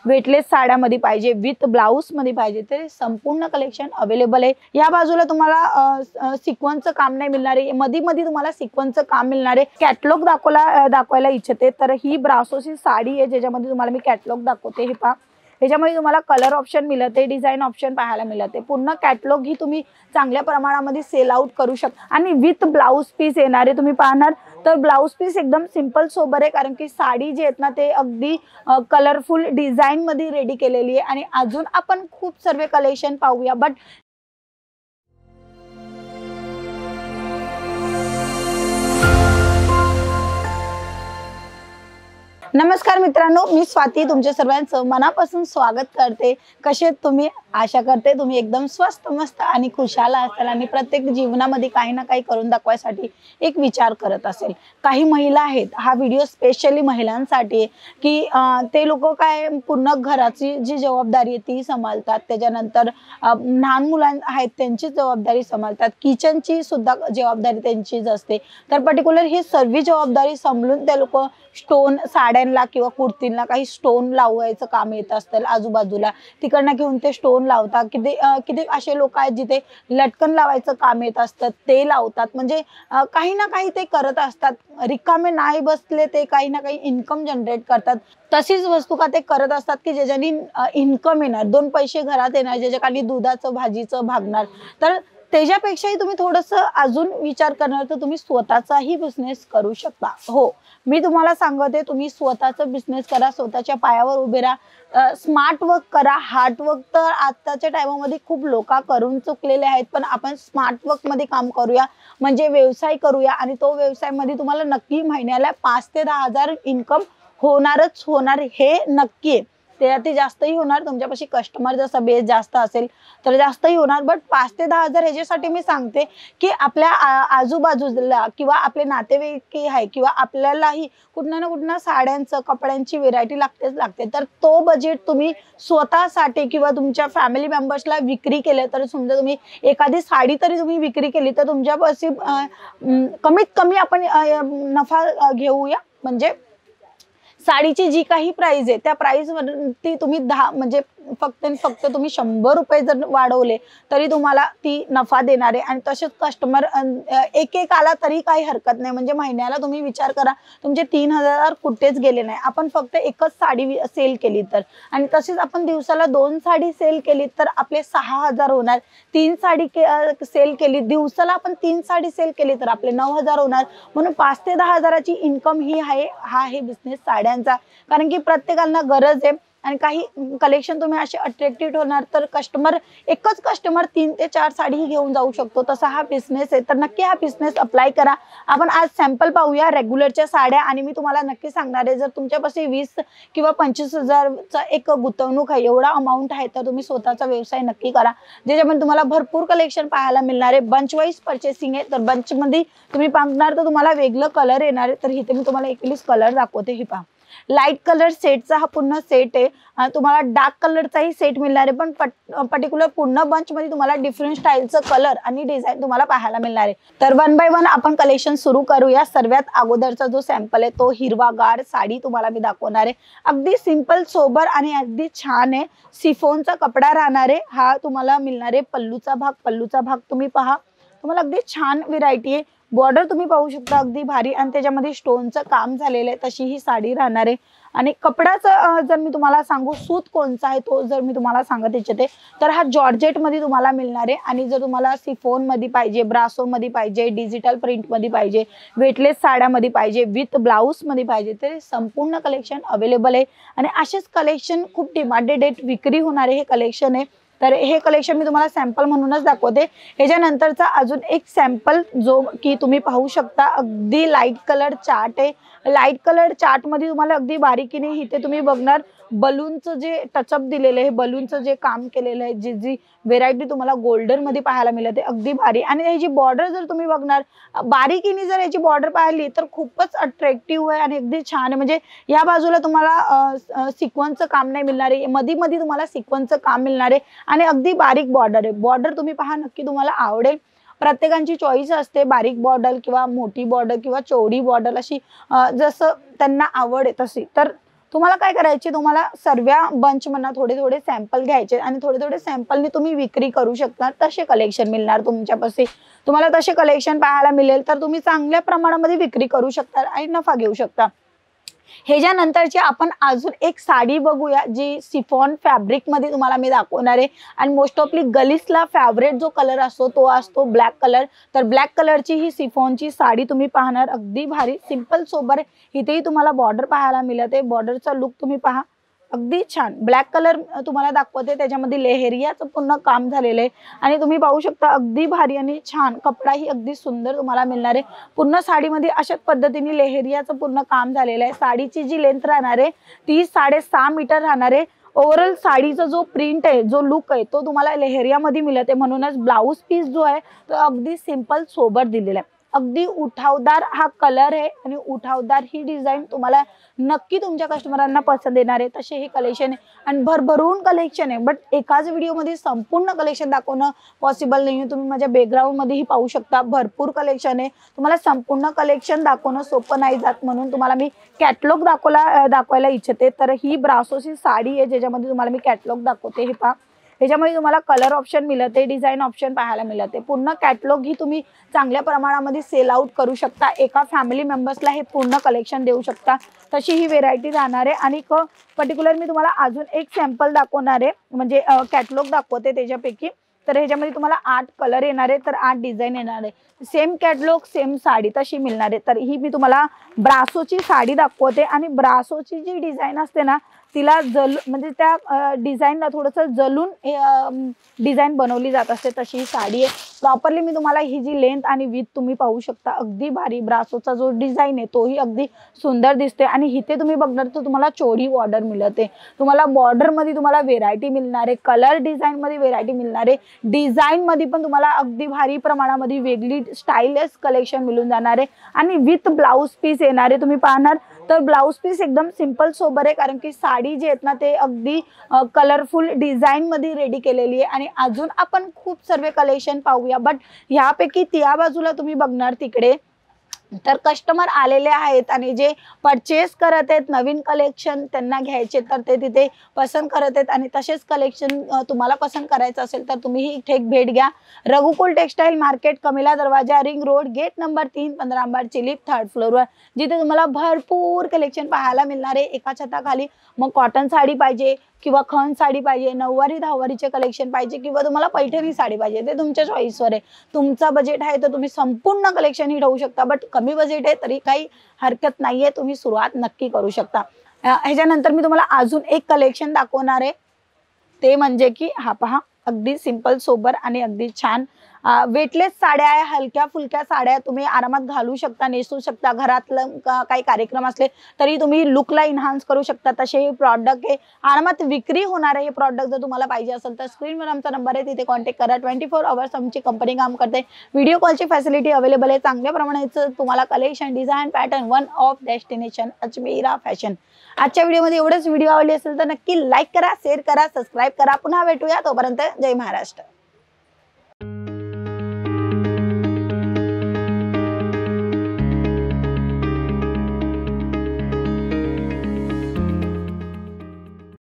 Weightless साड्यामध्ये पाहिजे, with blouse मध्ये पाहिजे, ते संपूर्ण कलेक्शन अवेलेबल आहे। या बाजूला तुम्हाला सिक्वेन्सचं काम नाही मिळणार आहे, मध्ये मध्ये तुम्हाला सिक्वेन्सचं काम मिळणार आहे। कॅटलॉग दाखवायला इच्छिते तर ही ब्रासोची साडी आहे, ज्याच्यामध्ये तुम्हाला मी कॅटलॉग दाखवते। हे पहा, ह्याच्यामध्ये तुम्हाला कलर ऑप्शन मिळते, डिझाइन ऑप्शन पाहायला मिळते। पूर्ण कॅटलॉग ही तुम्ही चांगल्या प्रमाणामध्ये सेल आउट करू शकता आणि विथ ब्लाउज पीस येणार आहे। तुम्ही पाहणार तर ब्लाउज पीस एकदम सिंपल सोबर आहे, कारण की साडी जी आहेत ना ते अगदी कलरफुल डिझाइन मध्ये रेडी केलेली आहे। आणि अजून आपण खूप सर्व कलेक्शन पाहूया, बट नमस्कार मित्रांनो, मी स्वाती तुमच्या सर्वांचं मनापासून स्वागत करते। कसे तुम्ही? आशा करते तुम्ही एकदम स्वस्त मस्त आणि खुशाल असाल आणि प्रत्येक जीवनामध्ये काही ना काही करून दाखवायसाठी एक विचार करत असेल। काही महिला आहेत, हा व्हिडिओ स्पेशली महिलांसाठी आहे की ते लोक काय पूर्ण घराची जी जबाबदारी आहे ती सांभाळतात, त्याच्यानंतर लहान मुलं आहेत त्यांची जबाबदारी सांभाळतात, किचनची सुद्धा जबाबदारी त्यांचीच असते। तर पर्टिक्युलर ही सर्व जबाबदारी सांभाळून ते लोक स्टोन साड्यांना किंवा कुर्तींना काही स्टोन लावायचं काम येत असतं आजूबाजूला, तिकडनं घेऊन ते स्टोन लावतात। किती असे लोक आहेत जिथे लटकन लावायचं काम येत असतं ते लावतात। म्हणजे काही ना काही ते करत असतात, रिकामे नाही बसले ते काही ना काही इन्कम जनरेट करतात। तशीच वस्तू का ते करत असतात की ज्याच्यानी इन्कम येणार, दोन पैसे घरात येणार, ज्याच्याखाली दुधाचं भाजीचं भागणार। तर त्याच्यापेक्षाही तुम्ही थोडंसं अजून विचार करणार तर तुम्ही स्वतःचाही बिझनेस करू शकता। हो, मी तुम्हाला सांगते, तुम्ही स्वतःचा बिझनेस करा, स्वतःच्या पायावर उभे राहा, स्मार्ट वर्क करा। हार्ड वर्क तर आताच्या टाइममध्ये खूप लोक करून चुकलेले आहेत, पण आपण स्मार्ट वर्क मध्ये काम करूया, म्हणजे व्यवसाय करूया आणि तो व्यवसाय मध्ये तुम्हाला नक्की महिन्याला 5 ते 10 हजार इन्कम होणारच होणार, हे नक्की आहे। ते जास्तही होणार, तुमच्यापाशी कस्टमर जसा बेस जास्त असेल तर जास्तही होणार, बट 5 ते 10 हजार ह्याच्यासाठी मी सांगते की आपल्या आजूबाजूला किंवा आपले नातेवाईक आहे किंवा आपल्यालाही कुठं ना कुठं साड्यांचं कपड्यांची व्हेरायटी लागते। तर तो बजेट तुम्ही स्वतःसाठी किंवा तुमच्या फॅमिली मेंबर्सला विक्री केले तर, समजा तुम्ही एखादी साडी तरी तुम्ही विक्री केली तर तुमच्यापाशी कमीत कमी आपण नफा घेऊया। म्हणजे साडीची जी काही प्राइस आहे त्या प्राइस वरती तुम्ही 10 म्हणजे फक्त तुम्ही 100 रुपये जर वाढवले तरी तुम्हाला ती नफा देणार आहे। आणि तसेच कस्टमर एक आला तरी काही हरकत नाही, म्हणजे महिन्याला तुम्ही विचार करा तुमचे 3000 कुठेच गेले नाही, आपण फक्त एकच साडी सेल केली तर। आणि तसेच आपण दिवसाला 2 साडी सेल केली तर आपले 6000 होणार, 3 साडी सेल केली दिवसाला आपण 3 साडी सेल केली तर आपले 9000 होणार। म्हणून 5 ते 10 हजाराची इन्कम ही आहे, हा आहे बिझनेस साड्यांचा। कारण की प्रत्येकाला गरज आहे आणि काही कलेक्शन तुम्ही असे अट्रॅक्टिव्ह होणार तर एकच कस्टमर 3 ते 4 साडी घेऊन जाऊ शकतो, तसा हा बिझनेस आहे। तर नक्की हा बिझनेस अप्लाय करा। आपण आज सॅम्पल पाहूया रेग्युलरच्या साड्या, आणि मी तुम्हाला नक्की सांगणार आहे, जर तुमच्यापाशी 20 किंवा 25 हजारचा एक गुंतवणूक आहे, एवढा अमाऊंट आहे, तर तुम्ही स्वतःचा व्यवसाय नक्की करा, ज्याच्यामध्ये तुम्हाला भरपूर कलेक्शन पाहायला मिळणार आहे। बंच वाईज परचेसिंग आहे, तर बंच मध्ये तुम्ही पाहणार तर तुम्हाला वेगळं कलर येणार आहे। तर इथे मी तुम्हाला एक कलर दाखवते, हे पहा, लाईट कलर सेटचा हा पूर्ण सेट आहे। तुम्हाला डार्क कलरचाही सेट मिळणार आहे, पण पर्टिक्युलर पूर्ण बंच मध्ये तुम्हाला डिफरंट स्टाईलचं कलर आणि डिझाइन तुम्हाला पाहायला मिळणार आहे। तर 1 बाय 1 आपण कलेक्शन सुरू करूया। सर्वात अगोदरचा जो सॅम्पल आहे तो हिरवागार साडी तुम्हाला मी दाखवणार आहे। अगदी सिंपल सोबर आणि अगदी छान आहे, सिफॉनचा कपडा राहणार आहे। हा तुम्हाला मिळणार आहे पल्लूचा भाग तुम्ही पहा, तुम्हाला अगदी छान व्हेरायटी आहे। बॉर्डर तुम्ही पाहू शकता अगदी भारी, आणि त्याच्यामध्ये स्टोनचं काम झालेलं आहे, तशी ही साडी राहणार आहे। आणि कपड्याचं जर मी तुम्हाला सांगू सूत कोणचा आहे तो जर मी तुम्हाला सांगत इच्छिते तर हा जॉर्जेट मध्ये तुम्हाला मिळणार आहे। आणि जर तुम्हाला सिफॉन मध्ये पाहिजे, ब्रासो मध्ये पाहिजे, डिजिटल प्रिंट मध्ये पाहिजे, वेटलेस साड्यामध्ये पाहिजे, विथ ब्लाउज मध्ये पाहिजे, ते संपूर्ण कलेक्शन अवेलेबल आहे। आणि असेच कलेक्शन खूप डिमांडेड आहेत, विक्री होणारे हे कलेक्शन आहे। तर हे कलेक्शन मी तुम्हाला सॅम्पल म्हणूनच दाखवते। ह्याच्यानंतरचा अजून एक सॅम्पल जो की तुम्ही पाहू शकता, अगदी लाईट कलर चार्ट आहे। लाईट कलर चार्ट मध्ये तुम्हाला अगदी बारीकीने इथे तुम्ही बघणार बलूनचं जे टचअप दिलेलं आहे, बलूनचं जे काम केलेलं आहे, जी व्हेरायटी तुम्हाला गोल्डन मध्ये पाहायला मिळते अगदी भारी। आणि याची बॉर्डर जर तुम्ही बघणार बारीकीने जर याची बॉर्डर पाहिली तर खूपच अट्रॅक्टिव्ह आहे आणि अगदी छान आहे। म्हणजे या बाजूला तुम्हाला सिक्वेन्सचं काम नाही मिळणार आहे, मध्ये तुम्हाला सिक्वेन्सचं काम मिळणार आहे आणि अगदी बारीक बॉर्डर आहे। बॉर्डर तुम्ही पहा, नक्की तुम्हाला आवडेल। प्रत्येकाची चॉईस असते, बारीक बॉर्डर किंवा मोठी बॉर्डर किंवा चौडी बॉर्डर, अशी जसं त्यांना आवड आहे तशी। तर तुम्हाला काय करायचे, तुम्हाला सर्व बंच मधून थोडे थोडे सॅम्पल घ्यायचे आणि थोडे थोडे सॅम्पलने तुम्ही विक्री करू शकता, तसे कलेक्शन मिळणार तुमच्यापाशी। तुम्हाला तसे कलेक्शन पाहायला मिळेल तर तुम्ही चांगल्या प्रमाणामध्ये विक्री करू शकता आणि नफा घेऊ शकता। ह्याच्यानंतरची आपण अजून एक साडी बघूया, जी सिफॉन फॅब्रिक मध्ये तुम्हाला मी दाखवणार आहे आणि मोस्ट ऑफली गर्ल्सला फेवरेट जो कलर असतो तो असतो ब्लॅक कलर। तर ब्लॅक कलरची ही सिफॉनची साडी तुम्ही पाहणार, अगदी भारी सिंपल सोबर। इथेही तुम्हाला बॉर्डर पाहायला मिळते, बॉर्डरचा लुक तुम्ही पहा, अगदी छान ब्लॅक कलर तुम्हाला दाखवते, त्याच्यामध्ये लेहरियाचं पूर्ण काम झालेलं आहे आणि तुम्ही पाहू शकता अगदी भारी आणि छान कपडाही अगदी सुंदर तुम्हाला मिळणार आहे। पूर्ण साडीमध्ये अशाच पद्धतीने लेहरियाचं पूर्ण काम झालेलं आहे। साडीची जी लेंथ राहणार आहे ती 6.5 मीटर राहणार आहे। ओव्हरऑल साडीचा जो प्रिंट आहे, जो लुक आहे, तो तुम्हाला लेहरियामध्ये मिळते, म्हणूनच ब्लाउज पीस जो आहे तो अगदी सिंपल सोबर दिलेला आहे। अगदी उठावदार हा कलर आहे आणि उठावदार ही डिझाइन तुम्हाला नक्की तुमच्या कस्टमरांना पसंत येणार आहे, तसे हे कलेक्शन आहे आणि भरभरून कलेक्शन आहे। बट एकाच व्हिडिओमध्ये संपूर्ण कलेक्शन दाखवणं पॉसिबल नाही आहे। तुम्ही माझ्या बॅकग्राऊंड मध्येही पाहू शकता भरपूर कलेक्शन आहे, तुम्हाला संपूर्ण कलेक्शन दाखवणं सोपं नाही जात, म्हणून तुम्हाला मी कॅटलॉग दाखवायला इच्छिते। तर ही ब्रासोची साडी आहे ज्याच्यामध्ये तुम्हाला मी कॅटलॉग दाखवते, हे पहा। ह्याच्यामध्ये तुम्हाला कलर ऑप्शन मिळते, डिझाइन ऑप्शन पाहायला मिळते, पूर्ण कॅटलॉग ही तुम्ही चांगल्या प्रमाणामध्ये सेल आउट करू शकता, एका फॅमिली मेंबर्सला हे पूर्ण कलेक्शन देऊ शकता, तशी ही व्हेरायटी राहणार आहे। आणि पर्टिक्युलर मी तुम्हाला अजून एक सॅम्पल दाखवणार आहे, म्हणजे कॅटलॉग दाखवते त्याच्यापैकी। तर ह्याच्यामध्ये तुम्हाला 8 कलर येणार आहे, तर 8 डिझाइन येणार आहे, सेम कॅटलॉग सेम साडी तशी मिळणार आहे। तर ही मी तुम्हाला ब्रासोची साडी दाखवते आणि ब्रासोची जी डिझाइन असते ना तिला म्हणजे त्या डिझाईनला थोडंसं जलून डिझाइन बनवली जात असते, तशी ही साडी आहे। प्रॉपरली मी तुम्हाला ही जी लेंथ आणि विथ तुम्ही पाहू शकता, अगदी भारी ब्रासोचा जो डिझाइन आहे तोही अगदी सुंदर दिसते। आणि इथे तुम्ही बघणार तर तुम्हाला चोरी बॉर्डर मिळते, तुम्हाला बॉर्डर मध्ये तुम्हाला व्हेरायटी मिळणार आहे, कलर डिझाइन मध्ये व्हेरायटी मिळणार आहे, डिझाइन मध्ये पण तुम्हाला अगदी भारी प्रमाणामध्ये वेगळी स्टाइलिश कलेक्शन मिळून जाणार आहे आणि विथ ब्लाउज पीस येणार आहे। तुम्ही पाहणार तर ब्लाउज पीस एकदम सिंपल सोबर आहे, कारण की साडी जी आहेत ना ते अगदी कलरफुल डिझाइन मध्ये रेडी केलेली आहे। आणि अजून आपण खूप सर्व कलेक्शन पाहूया, बट ह्यापैकी त्या बाजूला तुम्ही बघणार तिकडे तर कस्टमर आलेले आहेत आणि जे परचेस करत आहेत नवीन कलेक्शन त्यांना घ्यायचे, तर ते तिथे पसंत करत आहेत आणि तसेच कलेक्शन तुम्हाला पसंत करायचं असेल तर तुम्ही ही एक भेट घ्या। रघुकुल textile market, Kamela Darwaja, ring road, gate number 3, 15 number चिलीप, 3rd फ्लोअरवर, जिथे तुम्हाला भरपूर कलेक्शन पाहायला मिळणार आहे एका छताखाली। मग कॉटन साडी पाहिजे किंवा खण साडी पाहिजे, 9वारी 10वारीचे कलेक्शन पाहिजे किंवा तुम्हाला पैठणी साडी पाहिजे, ते तुमच्या चॉईसवर आहे। तुमचा बजेट आहे तर तुम्ही संपूर्ण कलेक्शन ही ठेवू शकता, बट कमी बजेट आहे तरी काही हरकत नाहीये, तुम्ही सुरुवात नक्की करू शकता। ह्याच्यानंतर मी तुम्हाला अजून एक कलेक्शन दाखवणार आहे, ते म्हणजे की हा पहा, अगदी सिंपल सोबर आणि अगदी छान वेटलेस साड्या आहे, हलक्या फुलक्या साड्या तुम्ही आरामात घालू शकता, नेसू शकता, घरातलं काही कार्यक्रम असले तरी तुम्ही लुकला इन्हान्स करू शकता, तसे हे प्रॉडक्ट आहे, आरामात विक्री होणार आहे। हे प्रॉडक्ट जर तुम्हाला पाहिजे असेल तर स्क्रीनवर आमचा नंबर आहे, तिथे कॉन्टॅक्ट करा। 24 आवर्स आमची कंपनी काम करते, व्हिडिओ कॉलची फॅसिलिटी अवेलेबल आहे, चांगल्या प्रमाणात तुम्हाला collection, design, pattern, one of destination Ajmera fashion. आजच्या व्हिडिओमध्ये एवढंच। व्हिडिओ आवडली असेल तर नक्की लाईक करा, शेअर करा, सबस्क्राईब करा। पुन्हा भेटूया, तोपर्यंत जय महाराष्ट्र।